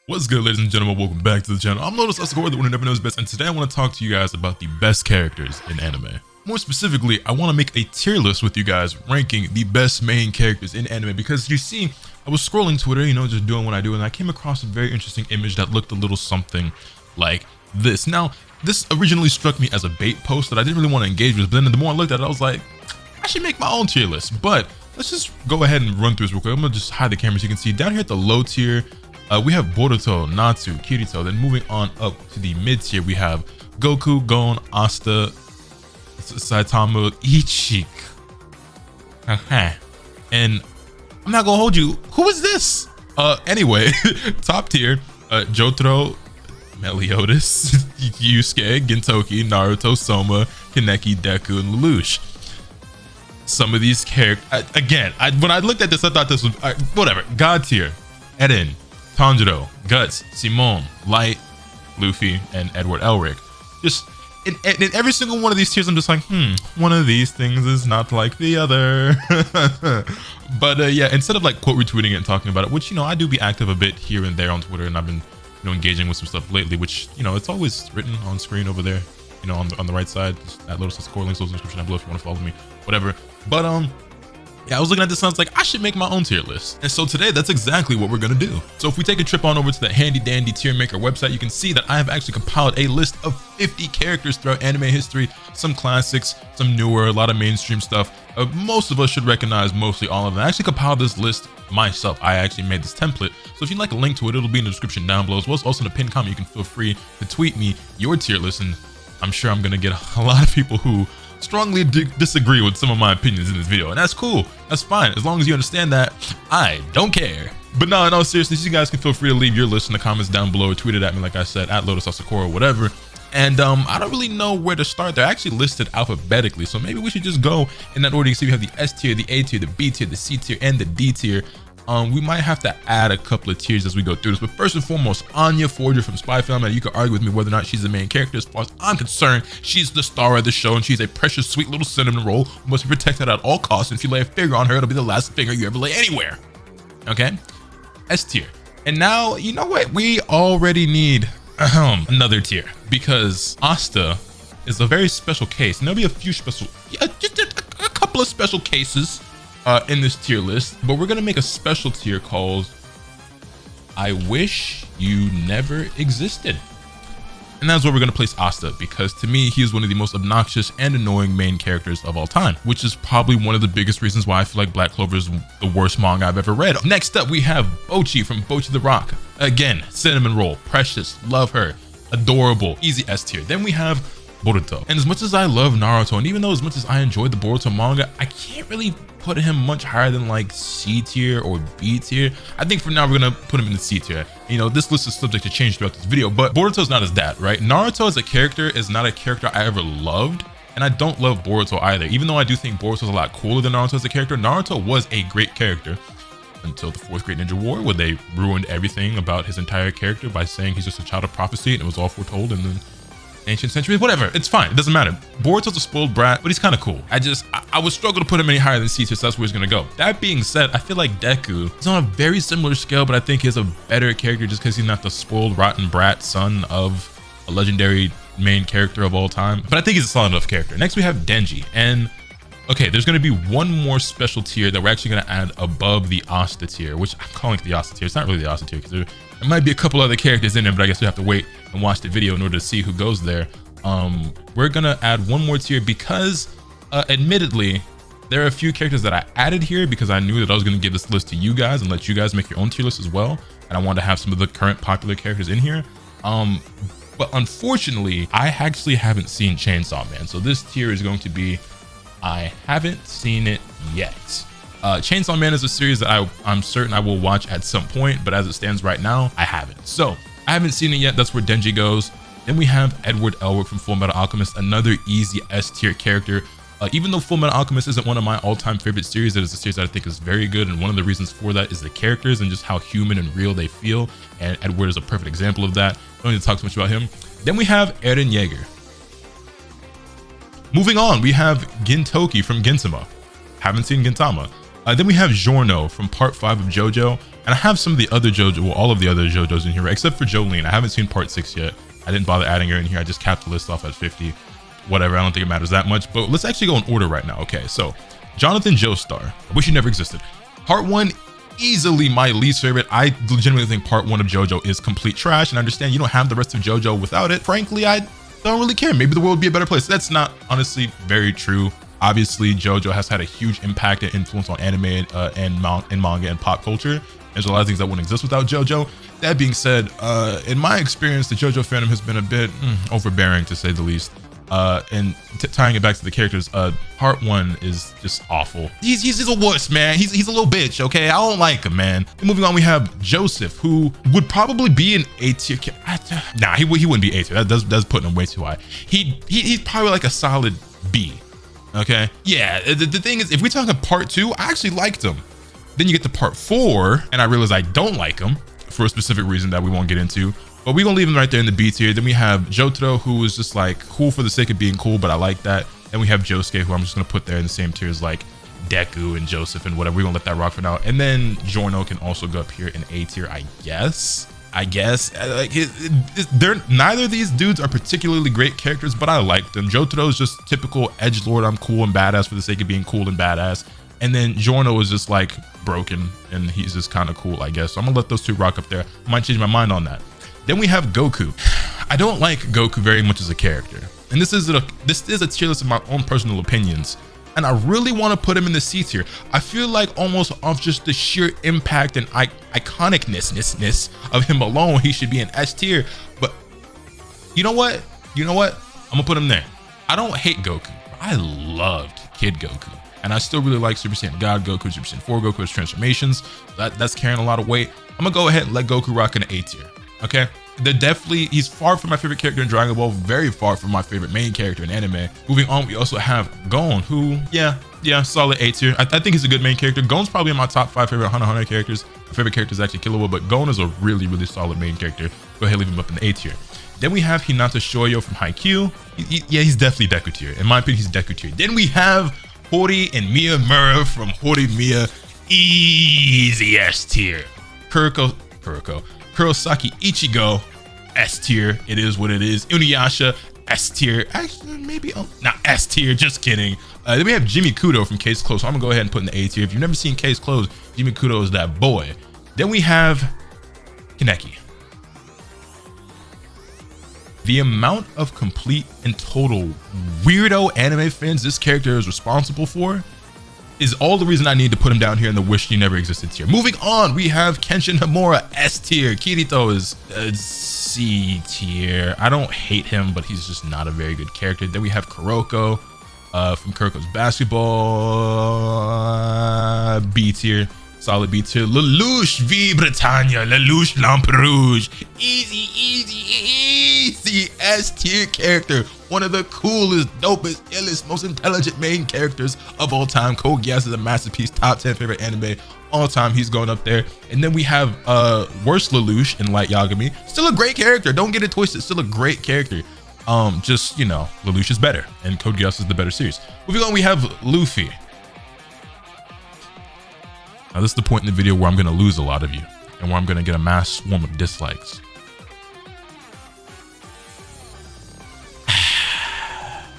What's good, ladies and gentlemen? Welcome back to the channel. I'm LotusAsakura, the one who never knows best, and today I want to talk to you guys about the best characters in anime. More specifically, I want to make a tier list with you guys ranking the best main characters in anime, because you see, I was scrolling Twitter, just doing what I do, and I came across a very interesting image that looked a little something like this. Now, this originally struck me as a bait post that I didn't really want to engage with, but then the more I looked at it, I was like, I should make my own tier list. But let's just go ahead and run through this real quick. I'm going to just hide the camera so you can see. Down here at the low tier, we have Boruto, Natsu, Kirito. Then moving on up to the mid tier, we have Goku, Gon, Asta, Saitama, Ichik. And I'm not gonna hold you. Who is this? Anyway, top tier, Jotaro, Meliodas, Yusuke, Gintoki, Naruto, Soma, Kaneki, Deku, and Lelouch. Some of these characters, again, when I looked at this, I thought this was whatever. God tier, Eren, Tanjiro, Guts, Simone, Light, Luffy, and Edward Elric. Just in every single one of these tiers, I'm just like, one of these things is not like the other. But yeah, instead of like quote retweeting it and talking about it, which I do be active a bit here and there on Twitter, and I've been engaging with some stuff lately, which it's always written on screen over there, on the right side, at LotusAsakura, links in the description down below if you want to follow me, whatever. But yeah, I was looking at this and I was like, I should make my own tier list. And so today, that's exactly what we're gonna do. So if we take a trip on over to the handy dandy tier maker website, you can see that I have actually compiled a list of 50 characters throughout anime history, some classics, some newer, a lot of mainstream stuff. Most of us should recognize mostly all of them. I actually compiled this list myself. I actually made this template. So if you'd like a link to it, it'll be in the description down below, as well as also in the pinned comment. You can feel free to tweet me your tier list, and I'm sure I'm gonna get a lot of people who strongly disagree with some of my opinions in this video, and that's cool. That's fine, as long as you understand that I don't care. But no, in all seriousness, you guys can feel free to leave your list in the comments down below, or tweet it at me, like I said, at LotusAsakura or whatever. And I don't really know where to start. They're actually listed alphabetically, so maybe we should just go in that order. You can see we have the S tier, the A tier, the B tier, the C tier, and the D tier. We might have to add a couple of tiers as we go through this, but first and foremost, Anya Forger from Spy Family. You can argue with me whether or not she's the main character. As far as I'm concerned, she's the star of the show, and she's a precious, sweet little cinnamon roll who must be protected at all costs. And if you lay a finger on her, it'll be the last finger you ever lay anywhere. Okay, S tier. And now, you know what? We already need another tier, because Asta is a very special case, and there'll be a few special, just a couple of special cases in this tier list, but we're gonna make a special tier called I Wish You Never Existed. And that's where we're gonna place Asta, because to me, he is one of the most obnoxious and annoying main characters of all time, which is probably one of the biggest reasons why I feel like Black Clover is the worst manga I've ever read. Next up, we have Bocchi from Bocchi the Rock. Again, cinnamon roll, precious, love her, adorable, easy S tier. Then we have Boruto. And as much as I love Naruto, and even though as much as I enjoyed the Boruto manga, I can't really put him much higher than like C tier or B tier. I think for now we're gonna put him in the C tier. This list is subject to change throughout this video, but Boruto's not as that, right? Naruto as a character is not a character I ever loved, and I don't love Boruto either. Even though I do think Boruto's a lot cooler than Naruto as a character, Naruto was a great character until the Fourth Great Ninja War, where they ruined everything about his entire character by saying he's just a child of prophecy and it was all foretold in the ancient centuries. Whatever, it's fine, it doesn't matter. Boruto's a spoiled brat, but he's kind of cool. I would struggle to put him any higher than C tier, so that's where he's gonna go. That being said, I feel like Deku is on a very similar scale, but I think he's a better character just because he's not the spoiled rotten brat son of a legendary main character of all time. But I think he's a solid enough character. Next we have Denji, and okay, there's gonna be one more special tier that we're actually gonna add above the Asta tier, which I'm calling it the Asta tier. It's not really the Asta tier, because there might be a couple other characters in there, but I guess we have to wait and watch the video in order to see who goes there. We're gonna add one more tier because admittedly, there are a few characters that I added here because I knew that I was gonna give this list to you guys and let you guys make your own tier list as well. And I wanted to have some of the current popular characters in here. But unfortunately, I actually haven't seen Chainsaw Man. So this tier is going to be, I haven't seen it yet. Chainsaw Man is a series that I'm certain I will watch at some point, but as it stands right now, I haven't. So I haven't seen it yet. That's where Denji goes. Then we have Edward Elric from Full Metal Alchemist, another easy S tier character. Even though Full Metal Alchemist isn't one of my all-time favorite series, it is a series that I think is very good, and one of the reasons for that is the characters and just how human and real they feel, and Edward is a perfect example of that. Don't need to talk too much about him. Then we have Eren Yeager. Moving on, we have Gintoki from Gintama. Haven't seen Gintama. Then we have Giorno from part 5 of JoJo, and I have some of the other JoJo, well, all of the other JoJos in here, except for Jolene. I haven't seen part 6 yet. I didn't bother adding her in here. I just capped the list off at 50. Whatever, I don't think it matters that much, but let's actually go in order right now. Okay, so Jonathan Joestar, I wish he never existed. Part 1, easily my least favorite. I legitimately think part 1 of JoJo is complete trash, and I understand you don't have the rest of JoJo without it. Frankly, I don't really care. Maybe the world would be a better place. That's not honestly very true. Obviously, JoJo has had a huge impact and influence on anime and manga and pop culture. There's a lot of things that wouldn't exist without JoJo. That being said, in my experience, the JoJo fandom has been a bit overbearing, to say the least. And tying it back to the characters, part 1 is just awful. He's a wuss, man. He's a little bitch, okay? I don't like him, man. And moving on, we have Joseph, who would probably be an A tier. Nah, he wouldn't be A tier. That does put him way too high. He's probably like a solid B. Okay, yeah, the thing is, if we're talking part 2, I actually liked him. Then you get to part 4, and I realize I don't like him for a specific reason that we won't get into. But we're gonna leave him right there in the B tier. Then we have Jotaro, who is just like cool for the sake of being cool, but I like that. Then we have Josuke, who I'm just gonna put there in the same tier as like Deku and Joseph and whatever. We're gonna let that rock for now. And then Giorno can also go up here in A tier, I guess. Like they're neither of these dudes are particularly great characters, but I like them. Jotaro is just typical edgelord. I'm cool and badass for the sake of being cool and badass. And then Giorno is just like broken, and he's just kind of cool, I guess. So I'm gonna let those two rock up there. I might change my mind on that. Then we have Goku. I don't like Goku very much as a character, and this is a tier list of my own personal opinions. And I really want to put him in the C tier. I feel like almost off just the sheer impact and iconicness of him alone, he should be in S tier. But you know what? I'm gonna put him there. I don't hate Goku. I loved Kid Goku, and I still really like Super Saiyan God Goku, Super Saiyan 4 Goku, his transformations. That's carrying a lot of weight. I'm gonna go ahead and let Goku rock in the A tier. Okay. He's far from my favorite character in Dragon Ball, very far from my favorite main character in anime. Moving on, we also have Gon, who, yeah, solid A tier. I think he's a good main character. Gon's probably in my top 5 favorite Hunter x Hunter characters. My favorite character is actually Killua, but Gon is a really, really solid main character. Go ahead and leave him up in the A tier. Then we have Hinata Shoyo from Haikyuu. He's definitely Deku tier. In my opinion, he's Deku tier. Then we have Hori and Miyamura from Horimiya. Easy S tier. Kurosaki Ichigo, S tier. It is what it is. Inuyasha, S tier. Actually, maybe not S tier. Just kidding. Then we have Jimmy Kudo from Case Closed. So I'm gonna go ahead and put in the A tier. If you've never seen Case Closed, Jimmy Kudo is that boy. Then we have Kaneki. The amount of complete and total weirdo anime fans this character is responsible for is all the reason I need to put him down here in the wish he never existed tier. Moving on, we have Kenshin Himura, S tier. Kirito is C tier. I don't hate him, but he's just not a very good character. Then we have Kuroko from Kuroko's Basketball, B tier. Solid B tier. Lelouch V Britannia, Lelouch Lamperouge. Easy S tier character. One of the coolest, dopest, illest, most intelligent main characters of all time. Code Geass is a masterpiece. Top 10 favorite anime all time. He's going up there. And then we have worse Lelouch in Light Yagami. Still a great character. Don't get it twisted. Still a great character. Just, you know, Lelouch is better, and Code Geass is the better series. Moving on, we have Luffy. Now, this is the point in the video where I'm going to lose a lot of you and where I'm going to get a mass swarm of dislikes.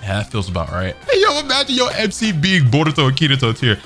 Yeah, that feels about right. Hey, yo, imagine your MC being Boruto and Kirito tier.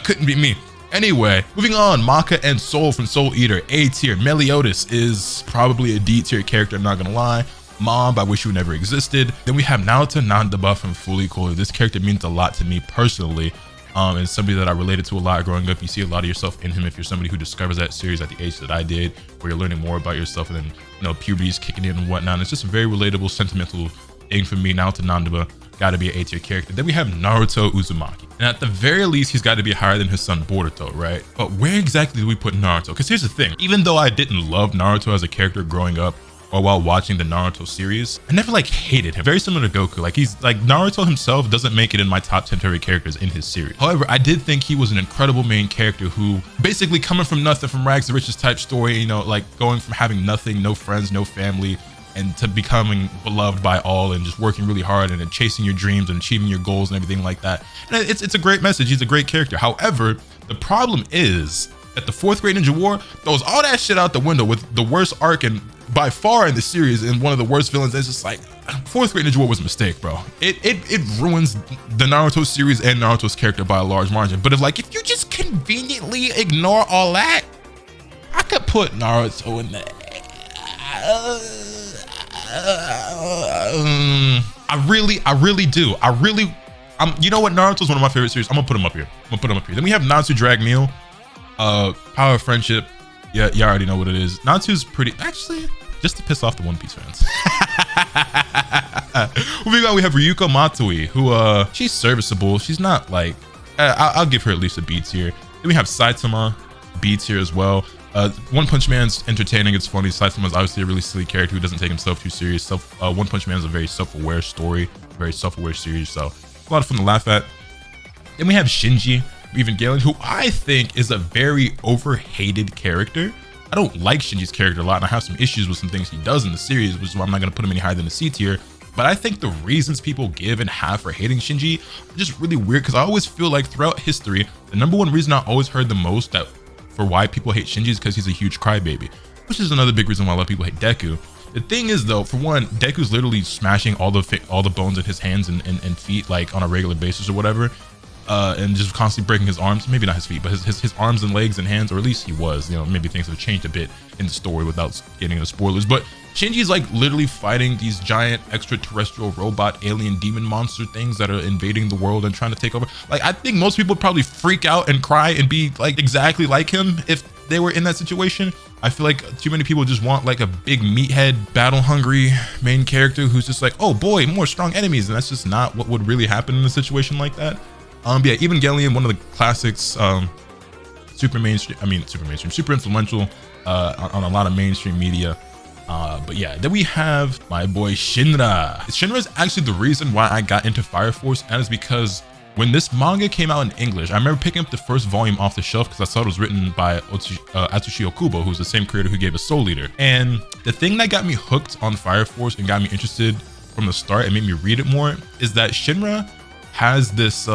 Couldn't be me. Anyway, moving on, Maka and Soul from Soul Eater, A tier. Meliodas is probably a D tier character, I'm not going to lie. Mob, I wish you never existed. Then we have Naruto Nandabuff from Fully Cool. This character means a lot to me personally. And somebody that I related to a lot growing up. You see a lot of yourself in him if you're somebody who discovers that series at the age that I did, where you're learning more about yourself, and then, you know, puberty's kicking in and whatnot. And it's just a very relatable, sentimental thing for me. Naruto Nandabuff got to be an A tier character. Then we have Naruto Uzumaki, and at the very least, he's got to be higher than his son Boruto, right? But where exactly do we put Naruto? Because here's the thing: even though I didn't love Naruto as a character growing up, or while watching the Naruto series, I never like hated him. Very similar to Goku. Like, he's like, Naruto himself doesn't make it in my top 10 favorite characters in his series. However, I did think he was an incredible main character who basically coming from nothing, from rags to riches type story, you know, like going from having nothing, no friends, no family, and to becoming beloved by all, and just working really hard and chasing your dreams and achieving your goals and everything like that. And it's a great message. He's a great character. However, The problem is that the fourth Great Ninja War throws all that shit out the window with the worst arc and by far in the series and one of the worst villains. It's just like, fourth Great Ninja War was a mistake, bro. It ruins the Naruto series and Naruto's character by a large margin. But if you just conveniently ignore all that, I could put Naruto in there. I really do. You know what? Naruto's one of my favorite series. I'm gonna put him up here. Then we have Natsu Drag Meal, Power of Friendship. Yeah, you already know what it is. Natsu's pretty, actually, just to piss off the One Piece fans. We have Ryuko Matsui, who she's serviceable. She's not like, I'll give her at least a B tier. Then we have Saitama, B tier as well. One Punch Man's entertaining, it's funny. Saitama's obviously a really silly character who doesn't take himself too serious. One Punch Man is a very self-aware story, very self-aware series, so a lot of fun to laugh at. Then we have Shinji Evangelion, who I think is a very overhated character. I don't like Shinji's character a lot, and I have some issues with some things he does in the series, which is why I'm not going to put him any higher than a C tier. But I think the reasons people give and have for hating Shinji are just really weird, because I always feel like throughout history, the number one reason I always heard the most that for why people hate Shinji is because he's a huge crybaby, which is another big reason why a lot of people hate Deku. The thing is, though, for one, Deku's literally smashing all the bones in his hands and feet like on a regular basis or whatever, and just constantly breaking his arms. Maybe not his feet, but his arms and legs and hands, or at least he was. You know, maybe things have changed a bit in the story without getting into spoilers. But Shinji's like literally fighting these giant extraterrestrial robot alien demon monster things that are invading the world and trying to take over. Like, I think most people would probably freak out and cry and be like exactly like him if they were in that situation. I feel like too many people just want like a big meathead, battle hungry main character who's just like, oh boy, more strong enemies, and that's just not what would really happen in a situation like that. Yeah, Evangelion, one of the classics, super influential on a lot of mainstream media. But yeah, then we have my boy Shinra. Shinra is actually the reason why I got into Fire Force, and it's because when this manga came out in English, I remember picking up the first volume off the shelf because I saw it was written by Atsushi Okubo, who's the same creator who gave us Soul Eater. And the thing that got me hooked on Fire Force and got me interested from the start and made me read it more is that Shinra has this,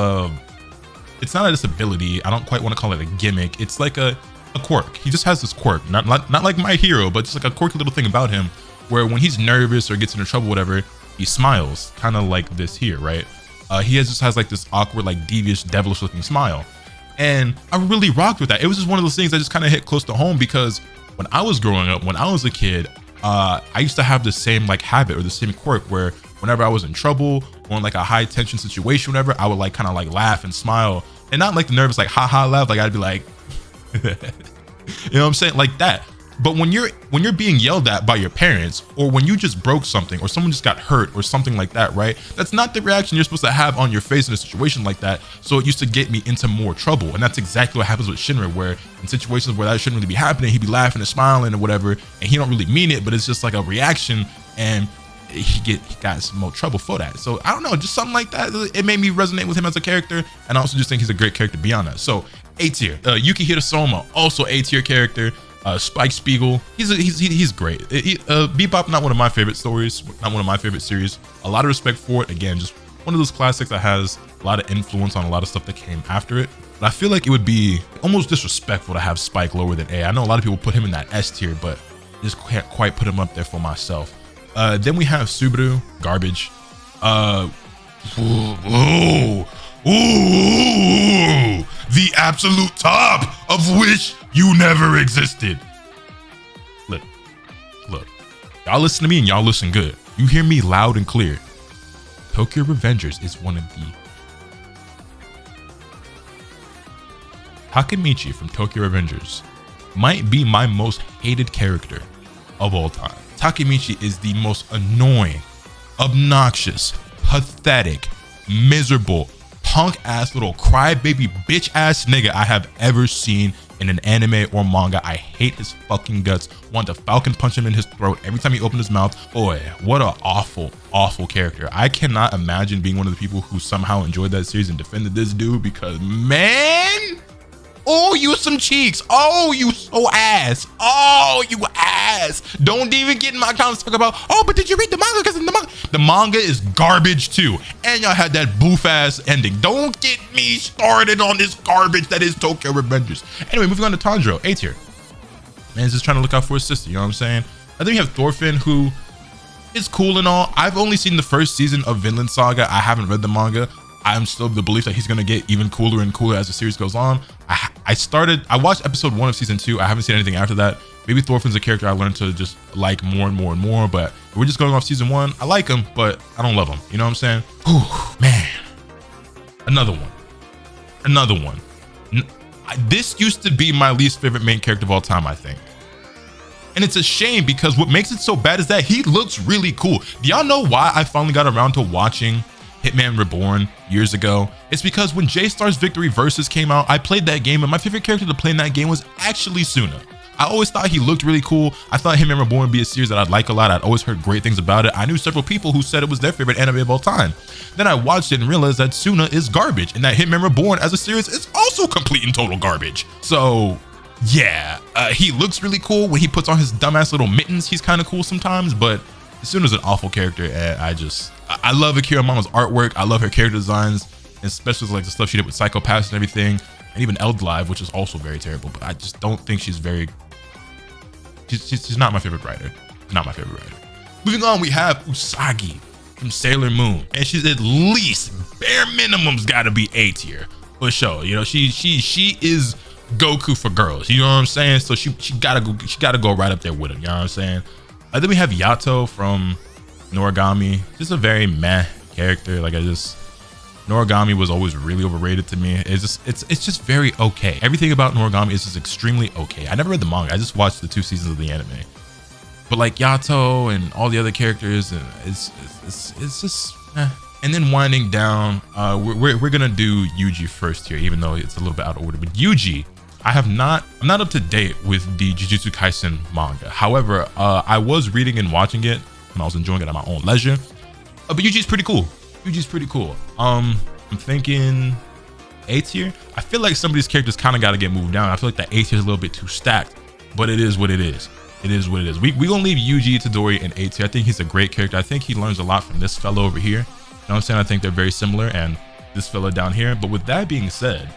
it's not a disability, I don't quite want to call it a gimmick, it's like a quirk. He just has this quirk, not like My Hero, but just like a quirky little thing about him, where when he's nervous or gets into trouble, whatever, he smiles, kind of like this here, right? He just has like this awkward, like devious, devilish looking smile. And I really rocked with that. It was just one of those things that just kind of hit close to home, because when I was growing up, when I was a kid, I used to have the same like habit or the same quirk where whenever I was in trouble or in like a high tension situation, whatever, I would like kind of like laugh and smile, and not like the nervous like haha laugh, like I'd be like you know what I'm saying, like that. But when you're being yelled at by your parents, or when you just broke something, or someone just got hurt or something like that, right? That's not the reaction you're supposed to have on your face in a situation like that. So it used to get me into more trouble. And that's exactly what happens with Shinra, where in situations where that shouldn't really be happening, he'd be laughing and smiling or whatever, and he don't really mean it, but it's just like a reaction, and he got some more trouble for that. So I don't know, just something like that. It made me resonate with him as a character, and I also just think he's a great character beyond that. So A tier. Yukihiro Soma, also A tier character. Spike Spiegel, he's great. Bebop, not one of my favorite stories, not one of my favorite series. A lot of respect for it. Again, just one of those classics that has a lot of influence on a lot of stuff that came after it. But I feel like it would be almost disrespectful to have Spike lower than A. I know a lot of people put him in that S tier, but just can't quite put him up there for myself. Then we have Subaru, garbage. The absolute top of which you never existed. Look, y'all listen to me and y'all listen good. You hear me loud and clear. Tokyo Revengers is one of the... Takimichi from Tokyo Revengers might be my most hated character of all time. Takimichi is the most annoying, obnoxious, pathetic, miserable, punk ass little crybaby bitch ass nigga I have ever seen in an anime or manga. I hate his fucking guts. Want to falcon punch him in his throat every time he opened his mouth. Boy, what a awful character. I cannot imagine being one of the people who somehow enjoyed that series and defended this dude, because man, Oh, you some cheeks. Oh, you so ass. Oh, you ass. Don't even get in my comments talk about, oh, but did you read the manga? Because the manga is garbage too. And y'all had that boof ass ending. Don't get me started on this garbage that is Tokyo Revengers. Anyway, moving on to Tanjiro, A tier. Man's just trying to look out for his sister, you know what I'm saying? I think we have Thorfin, who is cool and all. I've only seen the first season of Vinland Saga. I haven't read the manga. I'm still of the belief that he's gonna get even cooler and cooler as the series goes on. I watched episode 1 of season 2. I haven't seen anything after that. Maybe Thorfin's a character I learned to just like more and more and more, but if we're just going off season 1. I like him, but I don't love him. You know what I'm saying? Whew, man. Another one. This used to be my least favorite main character of all time, I think. And it's a shame because what makes it so bad is that he looks really cool. Do y'all know why I finally got around to watching Hitman Reborn years ago? It's because when J-Star's Victory Versus came out, I played that game, and my favorite character to play in that game was actually Suna. I always thought he looked really cool. I thought Hitman Reborn would be a series that I'd like a lot. I'd always heard great things about it. I knew several people who said it was their favorite anime of all time. Then I watched it and realized that Suna is garbage, and that Hitman Reborn as a series is also complete and total garbage. So yeah, he looks really cool when he puts on his dumbass little mittens. He's kind of cool sometimes, but Suna's an awful character, and I love Akira Mama's artwork. I love her character designs, especially like the stuff she did with Psychopaths and everything, and even Eldlive, which is also very terrible. But I just don't think she's not my favorite writer. Not my favorite writer. Moving on, we have Usagi from Sailor Moon, and she's at least bare minimum's got to be A tier for sure. You know, she is Goku for girls. You know what I'm saying? So she gotta go right up there with him. You know what I'm saying? I think we have Yato from Noragami. Just a very meh character. Noragami was always really overrated to me. It's just very okay. Everything about Noragami is just extremely okay. I never read the manga. I just watched the 2 seasons of the anime. But like Yato and all the other characters, it's just eh. And then winding down, we're gonna do Yuji first here, even though it's a little bit out of order. But Yuji, I'm not up to date with the Jujutsu Kaisen manga. However, I was reading and watching it when I was enjoying it at my own leisure. But Yuji's pretty cool. I'm thinking A tier. I feel like some of these characters kind of got to get moved down. I feel like that A tier is a little bit too stacked, but it is what it is. We gonna leave Yuji Itadori in A tier. I think he's a great character. I think he learns a lot from this fellow over here. You know what I'm saying? I think they're very similar, and this fella down here. But with that being said,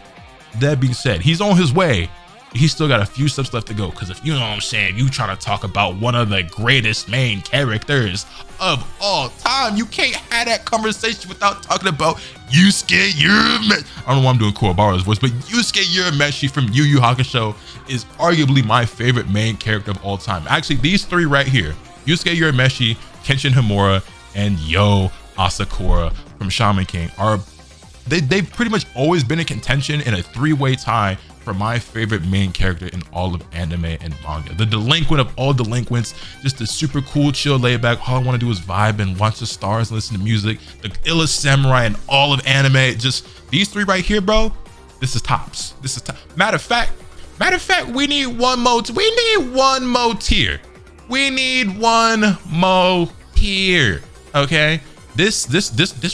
he's on his way. He's still got a few steps left to go, because if you know what I'm saying, you trying to talk about one of the greatest main characters of all time, you can't have that conversation without talking about Yusuke Urameshi. I don't know why I'm doing Kuwabara's voice, but Yusuke Urameshi from Yu Hakusho is arguably my favorite main character of all time. Actually, these 3 right here, Yusuke Urameshi, Kenshin Himura, and Yu Asakura from Shaman King, they've pretty much always been in contention in a 3-way tie for my favorite main character in all of anime and manga. The delinquent of all delinquents, just a super cool, chill, laid back. All I want to do is vibe and watch the stars and listen to music. The illest samurai in all of anime. Just these 3 right here, bro. This is tops. Matter of fact, we need one more. We need one more tier. Okay. This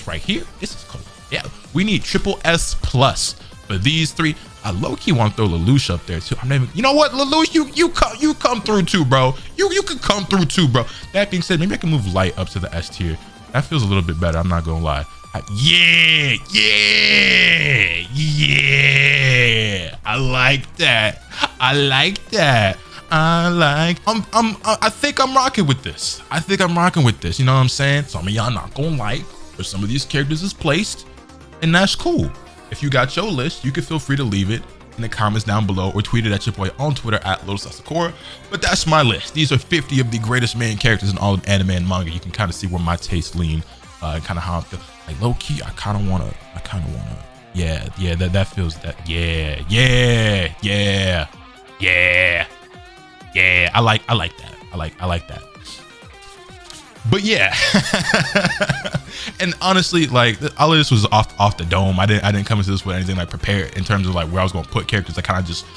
right here. This is cool. Yeah. We need triple S plus for these 3. I low-key want to throw Lelouch up there too. I'm not even, you know what, Lelouch, you come through too, bro. You can come through too, bro. That being said, maybe I can move Light up to the S tier. That feels a little bit better. I'm not gonna lie. Yeah. I like that. I think I'm rocking with this. You know what I'm saying? Some of y'all not gonna like where some of these characters is placed, and that's cool. If you got your list, you can feel free to leave it in the comments down below or tweet it at your boy on Twitter at LotusAsakura. But that's my list. These are 50 of the greatest main characters in all of anime and manga. You can kind of see where my tastes lean, and kind of how I feel. Like low key, I kind of wanna. Yeah. That feels that. Yeah. I like that. I like that. But yeah, and honestly, like all of this was off the dome. I didn't come into this with anything like prepared in terms of like where I was going to put characters. I kind of just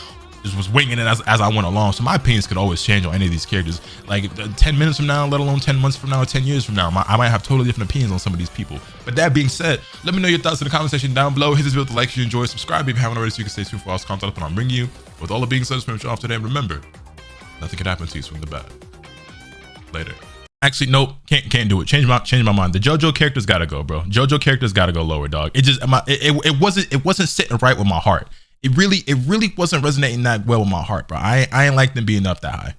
just was winging it as I went along. So my opinions could always change on any of these characters. Like 10 minutes from now, let alone 10 months from now, or 10 years from now, I might have totally different opinions on some of these people. But that being said, let me know your thoughts in the comment section down below. Hit this video with a like if you enjoy, subscribe if you haven't already so you can stay tuned for all this content up and I'm bringing you. With all the being said, it's off today, and remember, nothing can happen to you swing the bat. Later. Actually, nope, can't do it. Change my mind. The JoJo character's gotta go, bro. JoJo character's gotta go lower, dog. It just it wasn't sitting right with my heart. It really wasn't resonating that well with my heart, bro. I ain't like them being up that high.